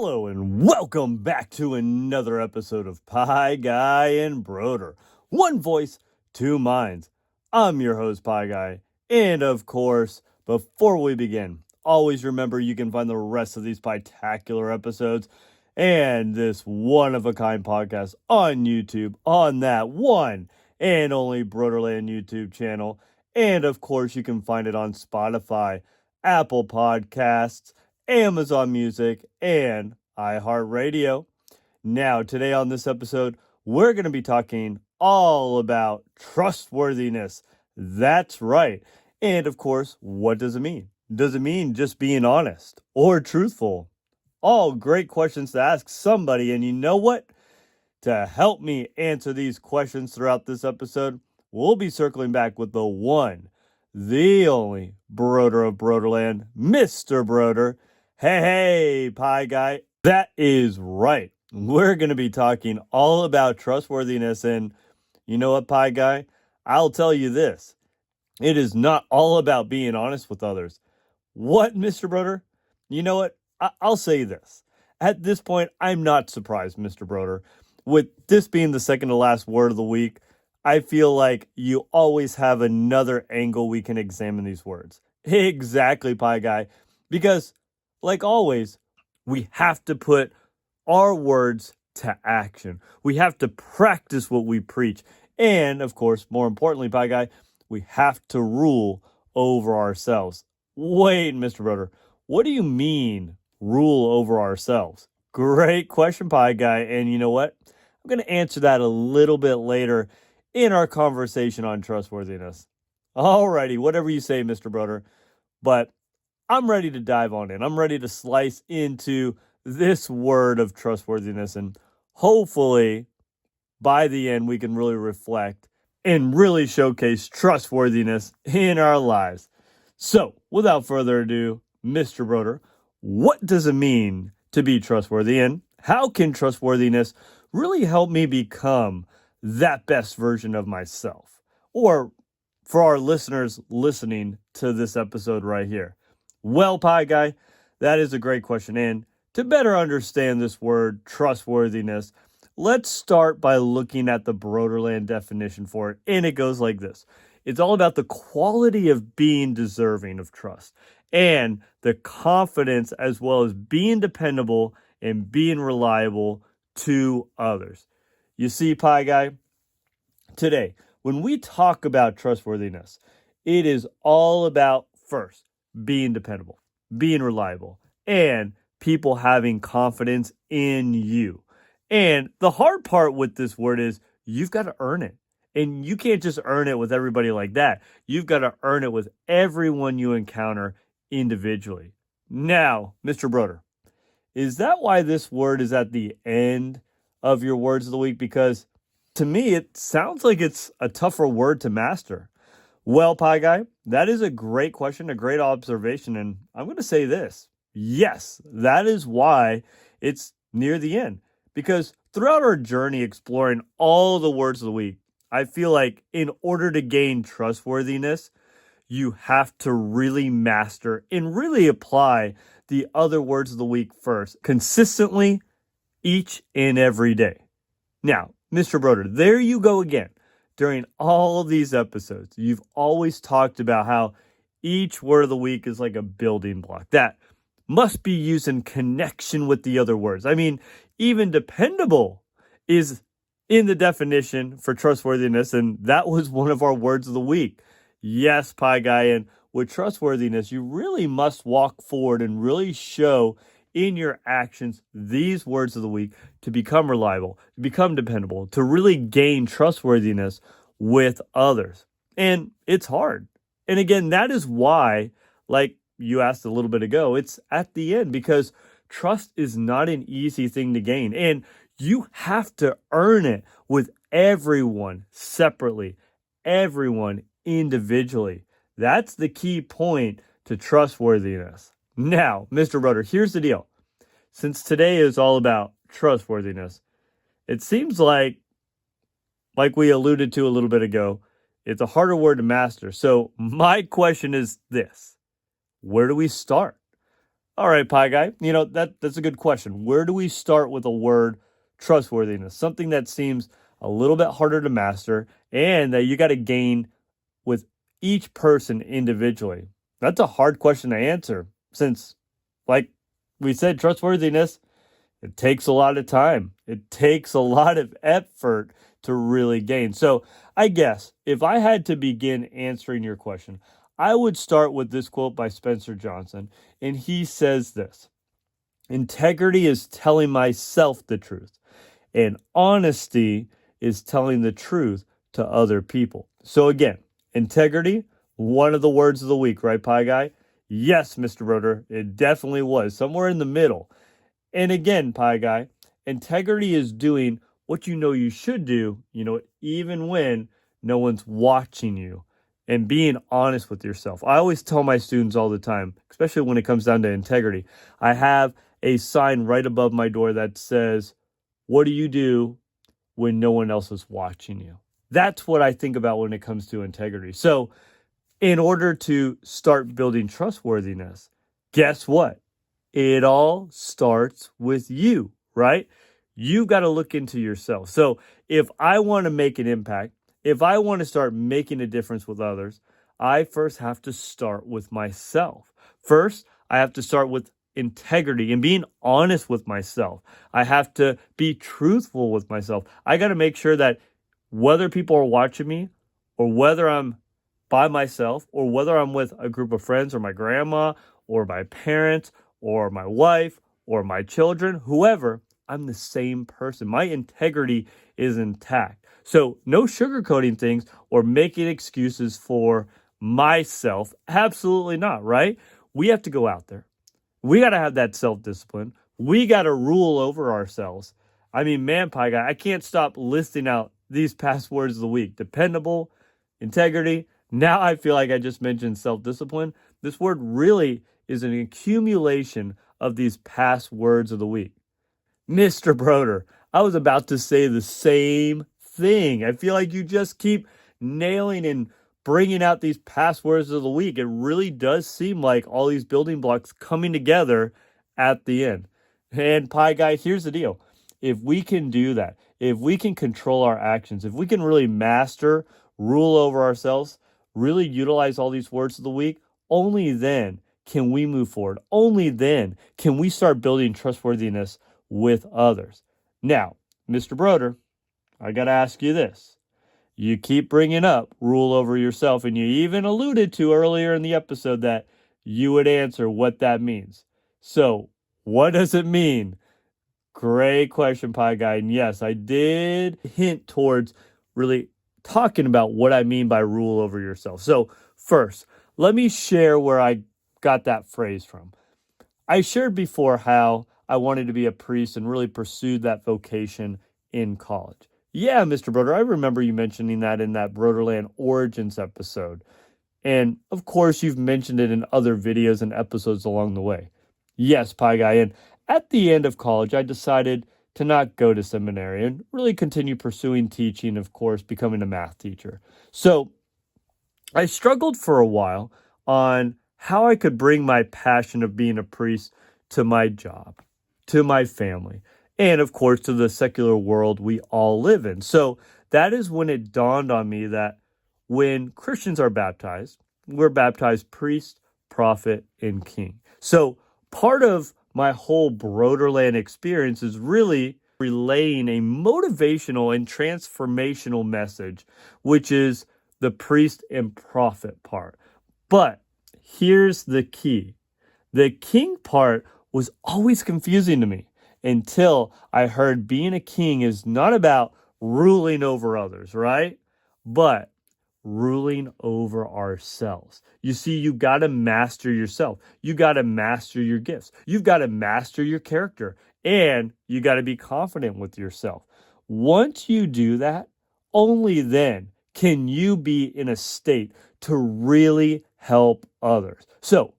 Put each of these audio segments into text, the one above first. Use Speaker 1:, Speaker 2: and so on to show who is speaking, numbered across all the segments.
Speaker 1: Hello and welcome back to another episode of Pie Guy and Brodeur. One voice, two minds. I'm your host, Pie Guy. And of course, before we begin, always remember you can find the rest of these spectacular episodes and this one-of-a-kind podcast on YouTube on that one and only Brodeurland YouTube channel. And of course, you can find it on Spotify, Apple Podcasts, Amazon Music, and iHeartRadio. Now, today on this episode, we're going to be talking all about trustworthiness. That's right. And of course, what does it mean? Does it mean just being honest or truthful? All great questions to ask somebody. And you know what? To help me answer these questions throughout this episode, we'll be circling back with the one, the only Brodeur of Brodeurland, Mr. Brodeur. Hey, Pie Guy. That is right. We're going to be talking all about trustworthiness. And you know what, Pie Guy? I'll tell you this. It is not all about being honest with others. What, Mr. Brodeur? You know what? I'll say this. At this point, I'm not surprised, Mr. Brodeur. With this being the second to last word of the week, I feel like you always have another angle we can examine these words. Exactly, Pie Guy. Because like always, we have to put our words to action. We have to practice what we preach. And, of course, more importantly, Pie Guy, we have to rule over ourselves. Wait, Mr. Brodeur, what do you mean rule over ourselves? Great question, Pie Guy. And you know what? I'm going to answer that a little bit later in our conversation on trustworthiness. Alrighty, whatever you say, Mr. Brodeur. But I'm ready to dive on in. I'm ready to slice into this word of trustworthiness. And hopefully, by the end, we can really reflect and really showcase trustworthiness in our lives. So, without further ado, Mr. Brodeur, what does it mean to be trustworthy? And how can trustworthiness really help me become that best version of myself? Or for our listeners listening to this episode right here. Well, Pie Guy, that is a great question. And to better understand this word, trustworthiness, let's start by looking at the Brodeurland definition for it. And it goes like this. It's all about the quality of being deserving of trust and the confidence as well as being dependable and being reliable to others. You see, Pie Guy, today, when we talk about trustworthiness, it is all about first, being dependable, being reliable, and people having confidence in you. And the hard part with this word is you've got to earn it. And you can't just earn it with everybody like that. You've got to earn it with everyone you encounter individually. Now, Mr. Brodeur, is that why this word is at the end of your words of the week? Because to me, it sounds like it's a tougher word to master. Well, Pie Guy, that is a great question, a great observation, and I'm going to say this. Yes, that is why it's near the end. Because throughout our journey exploring all the words of the week, I feel like in order to gain trustworthiness, you have to really master and really apply the other words of the week first, consistently, each and every day. Now, Mr. Brodeur, there you go again. During all of these episodes, you've always talked about how each word of the week is like a building block that must be used in connection with the other words. I mean, even dependable is in the definition for trustworthiness, and that was one of our words of the week. Yes, Pie Guy, and with trustworthiness, you really must walk forward and really show in your actions these words of the week to become reliable, to become dependable, to really gain trustworthiness with others. And it's hard. And again, that is why, like you asked a little bit ago, it's at the end because trust is not an easy thing to gain. And you have to earn it with everyone separately, everyone individually. That's the key point to trustworthiness. Now, Mr. Brodeur, here's the deal. Since today is all about trustworthiness, it seems like we alluded to a little bit ago, it's a harder word to master. So my question is this. Where do we start? All right, Pie Guy. That's a good question. Where do we start with the word trustworthiness? Something that seems a little bit harder to master and that you got to gain with each person individually. That's a hard question to answer since, like we said, trustworthiness, it takes a lot of time. It takes a lot of effort to really gain. So I guess if I had to begin answering your question, I would start with this quote by Spencer Johnson. And he says this: integrity is telling myself the truth, and honesty is telling the truth to other people. So again, integrity, one of the words of the week, right, Pie Guy? Yes, Mr. Brodeur, it definitely was. Somewhere in the middle. And again, Pie Guy, integrity is doing what you know you should do, even when no one's watching you, and being honest with yourself. I always tell my students all the time, especially when it comes down to integrity, I have a sign right above my door that says, what do you do when no one else is watching you? That's what I think about when it comes to integrity. So in order to start building trustworthiness, guess what? It all starts with you, right? You got to look into yourself. So if I want to make an impact, if I want to start making a difference with others, I first have to start with myself. First, I have to start with integrity and being honest with myself. I have to be truthful with myself. I got to make sure that whether people are watching me or whether I'm by myself or whether I'm with a group of friends or my grandma or my parents or my wife or my children, whoever, I'm the same person. My integrity is intact. So no sugarcoating things or making excuses for myself. Absolutely not, right? We have to go out there. We got to have that self-discipline. We got to rule over ourselves. I mean, man, Pie Guy, I can't stop listing out these past words of the week. Dependable, integrity. Now I feel like I just mentioned self-discipline. This word really is an accumulation of these past words of the week. Mr. Brodeur, I was about to say the same thing. I feel like you just keep nailing and bringing out these past words of the week. It really does seem like all these building blocks coming together at the end. And Pie Guy, here's the deal. If we can do that, if we can control our actions, if we can really master, rule over ourselves, really utilize all these words of the week, only then can we move forward. Only then can we start building trustworthiness with others. Now, Mr. Brodeur, I got to ask you this. You keep bringing up rule over yourself, and you even alluded to earlier in the episode that you would answer what that means. So, what does it mean? Great question, Pie Guy. And yes, I did hint towards really talking about what I mean by rule over yourself. So, first, let me share where I got that phrase from. I shared before how I wanted to be a priest and really pursued that vocation in college. Yeah, Mr. Brodeur, I remember you mentioning that in that Brodeurland Origins episode. And of course, you've mentioned it in other videos and episodes along the way. Yes, Pie Guy. And at the end of college, I decided to not go to seminary and really continue pursuing teaching, of course, becoming a math teacher. So I struggled for a while on how I could bring my passion of being a priest to my job, to my family, and of course to the secular world we all live in. So that is when it dawned on me that when Christians are baptized, we're baptized priest, prophet, and king. So part of my whole Brodeurland experience is really relaying a motivational and transformational message, which is the priest and prophet part. But here's the key. The king part was always confusing to me until I heard being a king is not about ruling over others, right? But ruling over ourselves. You see, you got to master yourself. You got to master your gifts. You've got to master your character, and you got to be confident with yourself. Once you do that, only then can you be in a state to really help others. So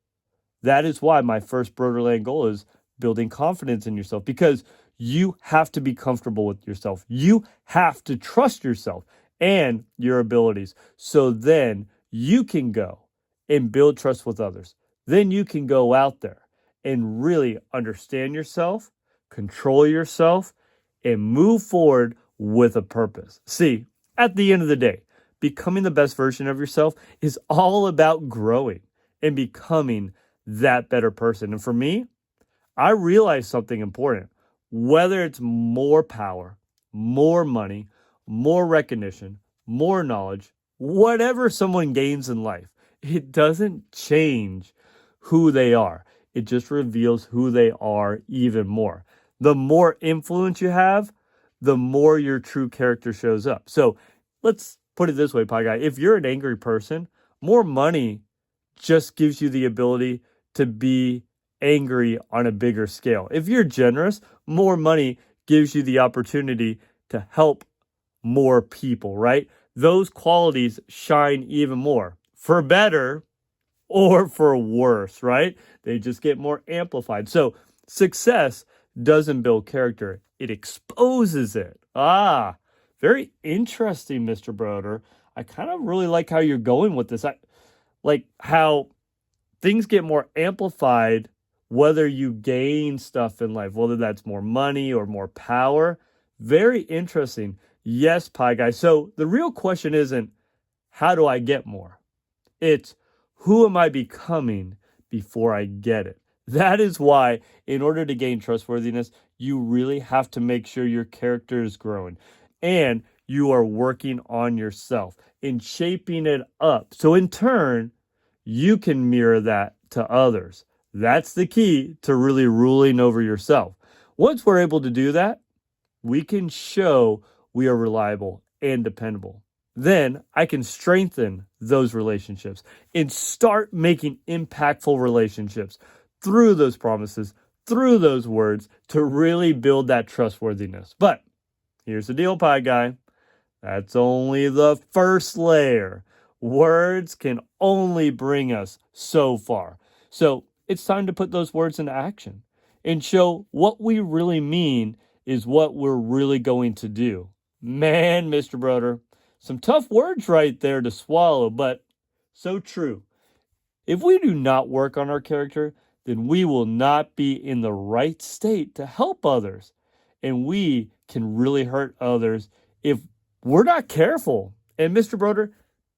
Speaker 1: that is why my first Brodeurland goal is building confidence in yourself, because you have to be comfortable with yourself. You have to trust yourself and your abilities. So then you can go and build trust with others. Then you can go out there and really understand yourself, control yourself, and move forward with a purpose. See, at the end of the day, becoming the best version of yourself is all about growing and becoming that better person. And for me, I realized something important. Whether it's more power, more money, more recognition, more knowledge, whatever someone gains in life, it doesn't change who they are. It just reveals who they are even more. The more influence you have, the more your true character shows up. So let's put it this way, Pie Guy. If you're an angry person, more money just gives you the ability to be angry on a bigger scale. If you're generous, more money gives you the opportunity to help more people, right? Those qualities shine even more for better or for worse, right? They just get more amplified. So success doesn't build character, it exposes it. Very interesting, Mr. Broder. I kind of really like how you're going with this. I like how things get more amplified whether you gain stuff in life, whether that's more money or more power. Very interesting. Yes, Pie Guy. So the real question isn't, how do I get more? It's, who am I becoming before I get it? That is why, in order to gain trustworthiness, you really have to make sure your character is growing and you are working on yourself and shaping it up. So in turn, you can mirror that to others. That's the key to really ruling over yourself. Once we're able to do that, we can show we are reliable and dependable. Then I can strengthen those relationships and start making impactful relationships through those promises, through those words, to really build that trustworthiness. But here's the deal, Pie Guy. That's only the first layer. Words can only bring us so far. So it's time to put those words into action and show what we really mean is what we're really going to do. Man, Mr. Broder, some tough words right there to swallow, but so true. If we do not work on our character, then we will not be in the right state to help others. And we can really hurt others if we're not careful. And Mr. Broder,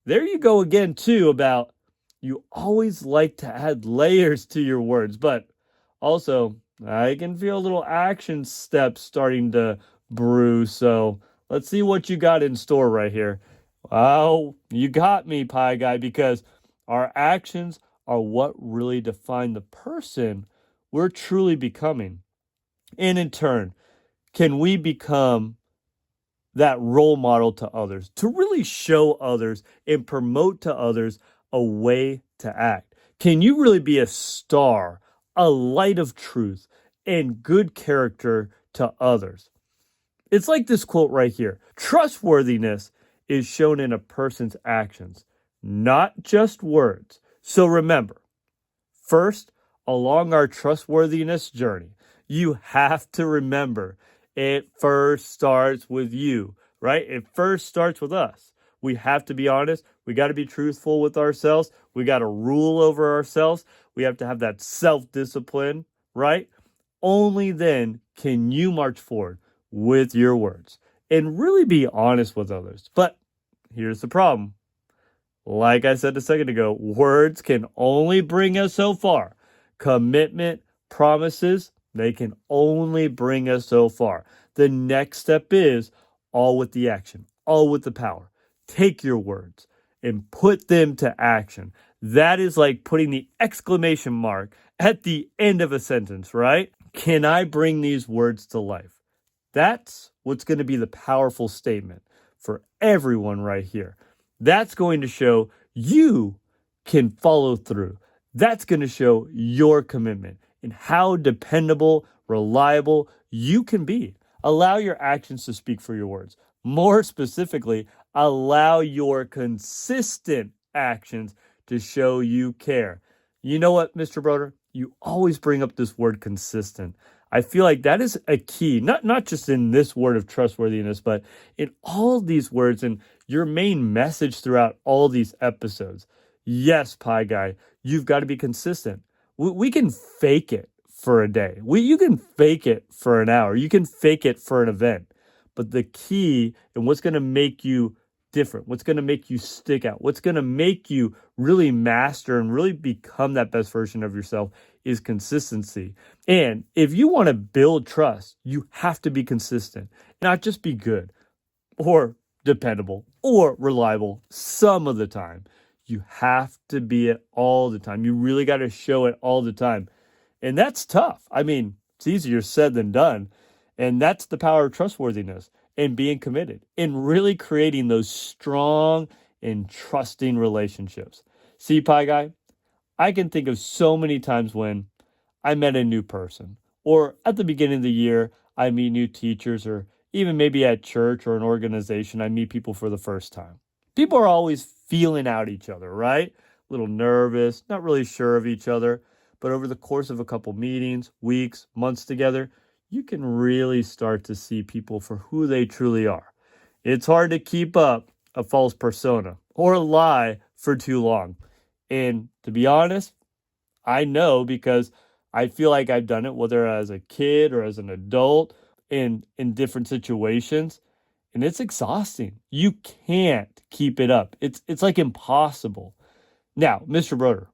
Speaker 1: there you go again, too, about you always like to add layers to your words, but also I can feel little action steps starting to brew. So let's see what you got in store right here. Wow, you got me, Pie Guy, because our actions are what really define the person we're truly becoming. And in turn, can we become that role model to others, to really show others and promote to others a way to act? Can you really be a star, a light of truth, and good character to others? It's like this quote right here. Trustworthiness is shown in a person's actions, not just words. So remember, first, along our trustworthiness journey, you have to remember it first starts with you, right? It first starts with us. We have to be honest. We got to be truthful with ourselves. We got to rule over ourselves. We have to have that self-discipline, right? Only then can you march forward with your words and really be honest with others. But here's the problem. Like I said a second ago, words can only bring us so far. Commitment, promises, they can only bring us so far. The next step is all with the action, all with the power. Take your words and put them to action. That is like putting the exclamation mark at the end of a sentence, right? Can I bring these words to life? That's what's going to be the powerful statement for everyone right here. That's going to show you can follow through. That's going to show your commitment and how dependable, reliable you can be. Allow your actions to speak for your words. More specifically, allow your consistent actions to show you care. You know what, Mr. Broder? You always bring up this word consistent. I feel like that is a key, not just in this word of trustworthiness, but in all these words and your main message throughout all these episodes. Yes, Pie Guy, you've got to be consistent. We can fake it. for a day. You can fake it for an hour. You can fake it for an event. But the key and what's going to make you different, what's going to make you stick out, what's going to make you really master and really become that best version of yourself is consistency. And if you want to build trust, you have to be consistent, not just be good or dependable or reliable some of the time. You have to be it all the time. You really got to show it all the time. And that's tough. I mean, it's easier said than done. And that's the power of trustworthiness and being committed and really creating those strong and trusting relationships. See, Pie Guy, I can think of so many times when I met a new person, or at the beginning of the year, I meet new teachers, or even maybe at church or an organization, I meet people for the first time. People are always feeling out each other, right? A little nervous, not really sure of each other. But over the course of a couple meetings, weeks, months together, you can really start to see people for who they truly are. It's hard to keep up a false persona or a lie for too long. And to be honest, I know because I feel like I've done it, whether as a kid or as an adult in different situations. And it's exhausting. You can't keep it up. It's like impossible. Now, Mr. Brodeur,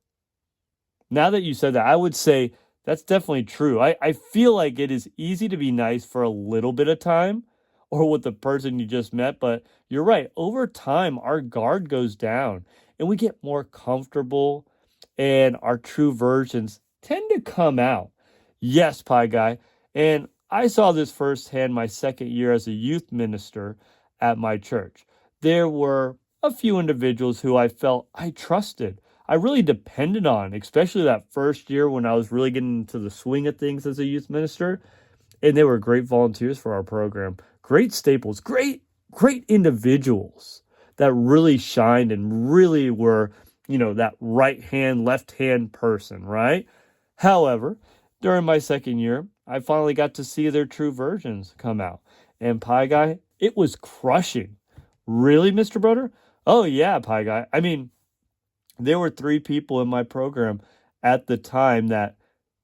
Speaker 1: now that you said that, I would say that's definitely true. I feel like it is easy to be nice for a little bit of time or with the person you just met, but you're right. Over time, our guard goes down and we get more comfortable and our true versions tend to come out. Yes, Pie Guy. And I saw this firsthand my second year as a youth minister at my church. There were a few individuals who I felt I trusted. I really depended on, especially that first year when I was really getting into the swing of things as a youth minister. And they were great volunteers for our program, great staples, great individuals that really shined and really were, that right hand, left hand person, right? However, during my second year, I finally got to see their true versions come out. And Pie Guy, it was crushing. Really, Mr. Brodeur? Oh, yeah, Pie Guy. I mean, there were 3 people in my program at the time that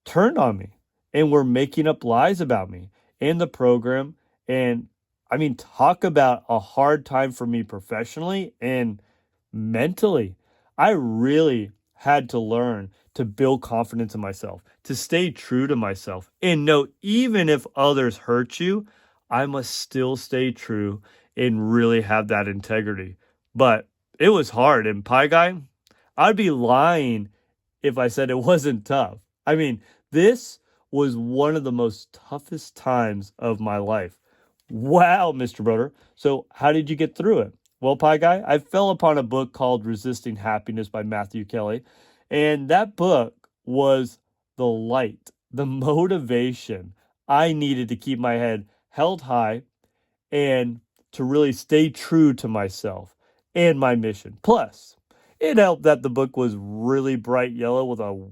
Speaker 1: turned on me and were making up lies about me in the program. And I mean, talk about a hard time for me professionally and mentally. I really had to learn to build confidence in myself, to stay true to myself, and know even if others hurt you, I must still stay true and really have that integrity. But it was hard. And Pie Guy, I'd be lying if I said it wasn't tough. I mean, this was one of the most toughest times of my life. Wow, Mr. Brodeur. So how did you get through it? Well, Pie Guy, I fell upon a book called Resisting Happiness by Matthew Kelly. And that book was the light, the motivation I needed to keep my head held high and to really stay true to myself and my mission. Plus, it helped that the book was really bright yellow with a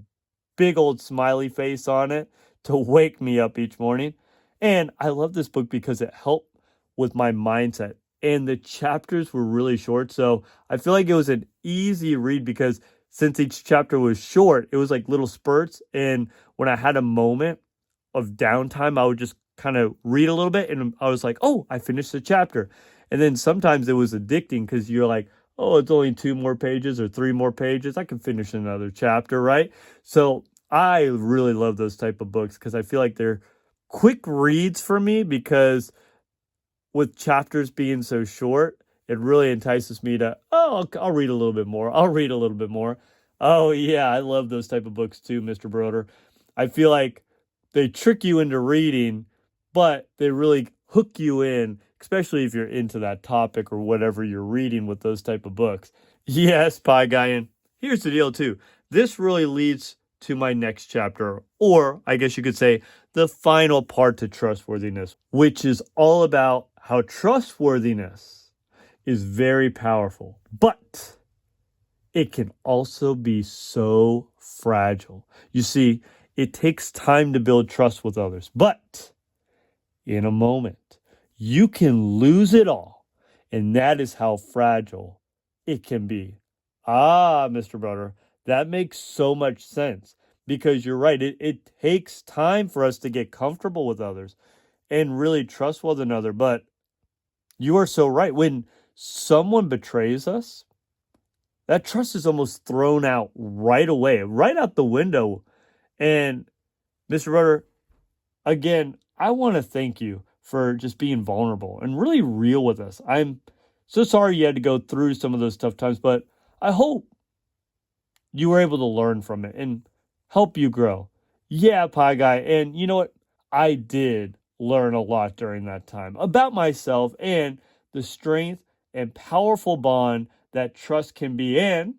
Speaker 1: big old smiley face on it to wake me up each morning. And I love this book because it helped with my mindset. And the chapters were really short. So I feel like it was an easy read because since each chapter was short, it was like little spurts. And when I had a moment of downtime, I would just kind of read a little bit. And I was like, oh, I finished the chapter. And then sometimes it was addicting because you're like, oh, it's only 2 more pages or 3 more pages. I can finish another chapter, right? So I really love those type of books because I feel like they're quick reads for me because with chapters being so short, it really entices me to, I'll read a little bit more. I'll read a little bit more. Oh, yeah, I love those type of books too, Mr. Brodeur. I feel like they trick you into reading, but they really hook you in, especially if you're into that topic or whatever you're reading with those type of books. Yes, Pie Guy, and here's the deal too. This really leads to my next chapter, or I guess you could say the final part to trustworthiness, which is all about how trustworthiness is very powerful, but it can also be so fragile. You see, it takes time to build trust with others, but in a moment, you can lose it all, and that is how fragile it can be. Ah, Mr. Brodeur, that makes so much sense. because you're right. It takes time for us to get comfortable with others and really trust one another. But you are so right. When someone betrays us, that trust is almost thrown out right away, right out the window. And Mr. Brodeurland, again, I want to thank you for just being vulnerable and really real with us. I'm so sorry you had to go through some of those tough times, but I hope you were able to learn from it and help you grow. Yeah, Pie Guy. And you know what? I did learn a lot during that time about myself and the strength and powerful bond that trust can be, and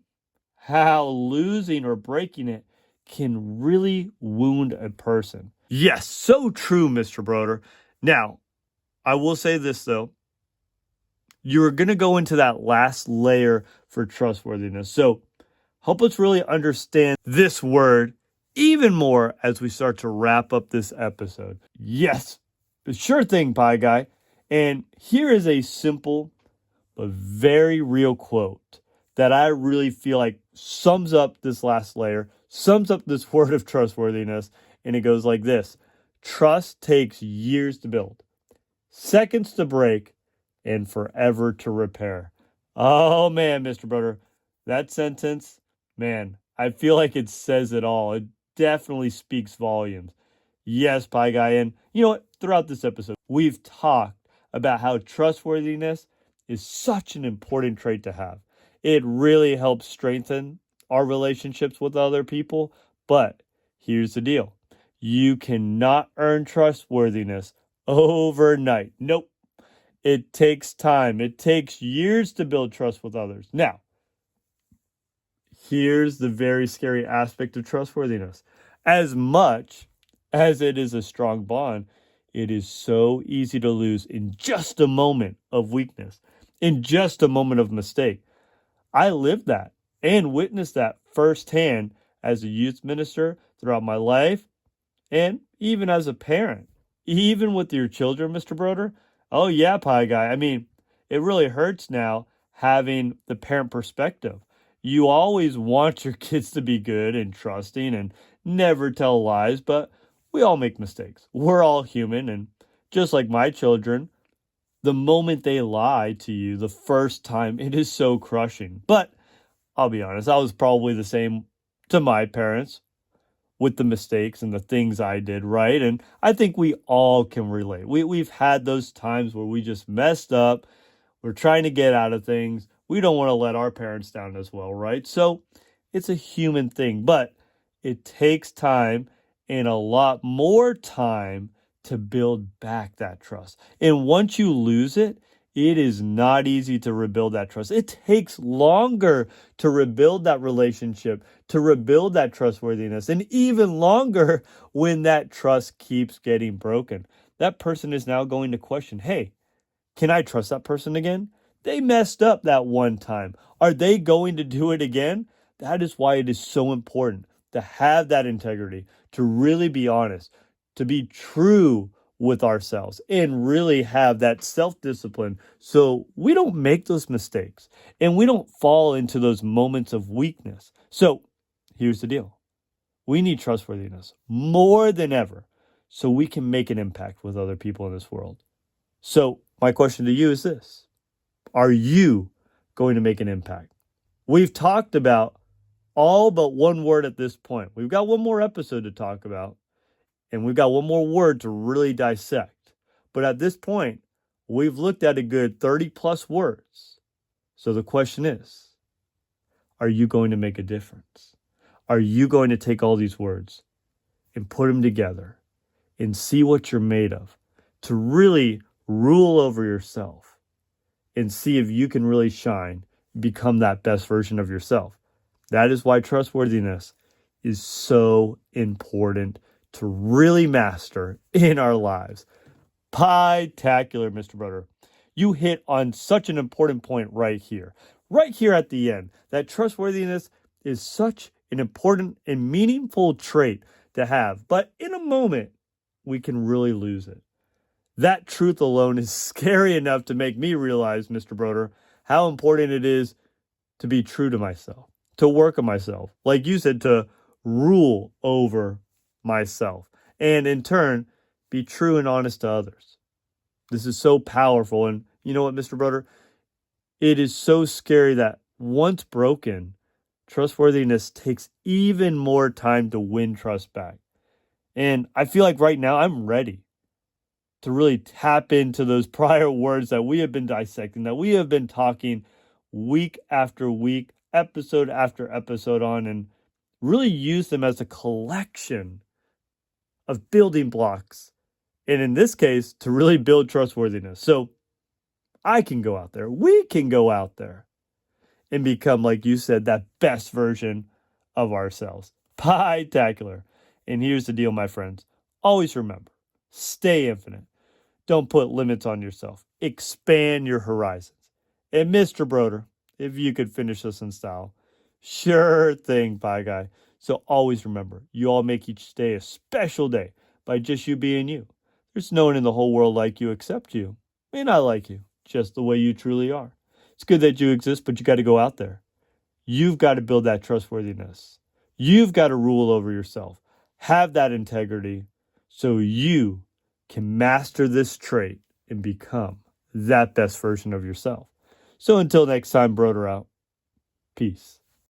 Speaker 1: how losing or breaking it can really wound a person. Yes, so true, Mr. Broder. Now, I will say this, though. You're going to go into that last layer for trustworthiness. So help us really understand this word even more as we start to wrap up this episode. Yes, sure thing, Pie Guy. And here is a simple but very real quote that I really feel like sums up this last layer, sums up this word of trustworthiness. And it goes like this: trust takes years to build, seconds to break, and forever to repair. Oh man, Mr. Broder, that sentence, man, I feel like it says it all. It definitely speaks volumes. Yes, Pie Guy. And you know what? Throughout this episode, we've talked about how trustworthiness is such an important trait to have. It really helps strengthen our relationships with other people. But here's the deal: you cannot earn trustworthiness overnight. Nope. It takes time. It takes years to build trust with others. Now, here's the very scary aspect of trustworthiness. As much as it is a strong bond, it is so easy to lose in just a moment of weakness, in just a moment of mistake. I lived that and witnessed that firsthand as a youth minister throughout my life, and even as a parent. Even with your children, Mr. Broder. Oh yeah, Pie Guy. I mean, it really hurts now having the parent perspective. You always want your kids to be good and trusting and never tell lies, but we all make mistakes. We're all human, and just like my children, the moment they lie to you the first time, it is so crushing. But I'll be honest, I was probably the same to my parents with the mistakes and the things I did, right? And I think we all can relate. We've had those times where we just messed up. We're trying to get out of things. We don't want to let our parents down as well, right? So it's a human thing, but it takes time and a lot more time to build back that trust. And once you lose it, it is not easy to rebuild that trust. It takes longer to rebuild that relationship, to rebuild that trustworthiness, and even longer when that trust keeps getting broken. That person is now going to question, hey, can I trust that person again? They messed up that one time. Are they going to do it again? That is why it is so important to have that integrity, to really be honest, to be true with ourselves, and really have that self-discipline so we don't make those mistakes and we don't fall into those moments of weakness. So here's the deal. We need trustworthiness more than ever so we can make an impact with other people in this world. So my question to you is this: are you going to make an impact? We've talked about all but one word at this point. We've got one more episode to talk about, and we've got one more word to really dissect. But at this point, we've looked at a good 30 plus words. So the question is, are you going to make a difference? Are you going to take all these words and put them together and see what you're made of, to really rule over yourself and see if you can really shine, become that best version of yourself? That is why trustworthiness is so important to really master in our lives. Pie-tacular, Mr. Broder. You hit on such an important point right here at the end, that trustworthiness is such an important and meaningful trait to have. But in a moment, we can really lose it. That truth alone is scary enough to make me realize, Mr. Broder, how important it is to be true to myself, to work on myself. Like you said, to rule over myself, and in turn, be true and honest to others. This is so powerful. And you know what, Mr. Brodeur? It is so scary that once broken, trustworthiness takes even more time to win trust back. And I feel like right now I'm ready to really tap into those prior words that we have been dissecting, that we have been talking week after week, episode after episode on, and really use them as a collection of building blocks. And in this case, to really build trustworthiness. So I can go out there, we can go out there and become, like you said, that best version of ourselves. Pie-tacular. And here's the deal, my friends. Always remember, stay infinite. Don't put limits on yourself. Expand your horizons. And Mr. Brodeur, if you could finish this in style. Sure thing, Pie Guy. So always remember, you all make each day a special day by just you being you. There's no one in the whole world like you except you. May not like you, just the way you truly are. It's good that you exist, but you got to go out there. You've got to build that trustworthiness. You've got to rule over yourself. Have that integrity so you can master this trait and become that best version of yourself. So until next time, Brodeur out. Peace.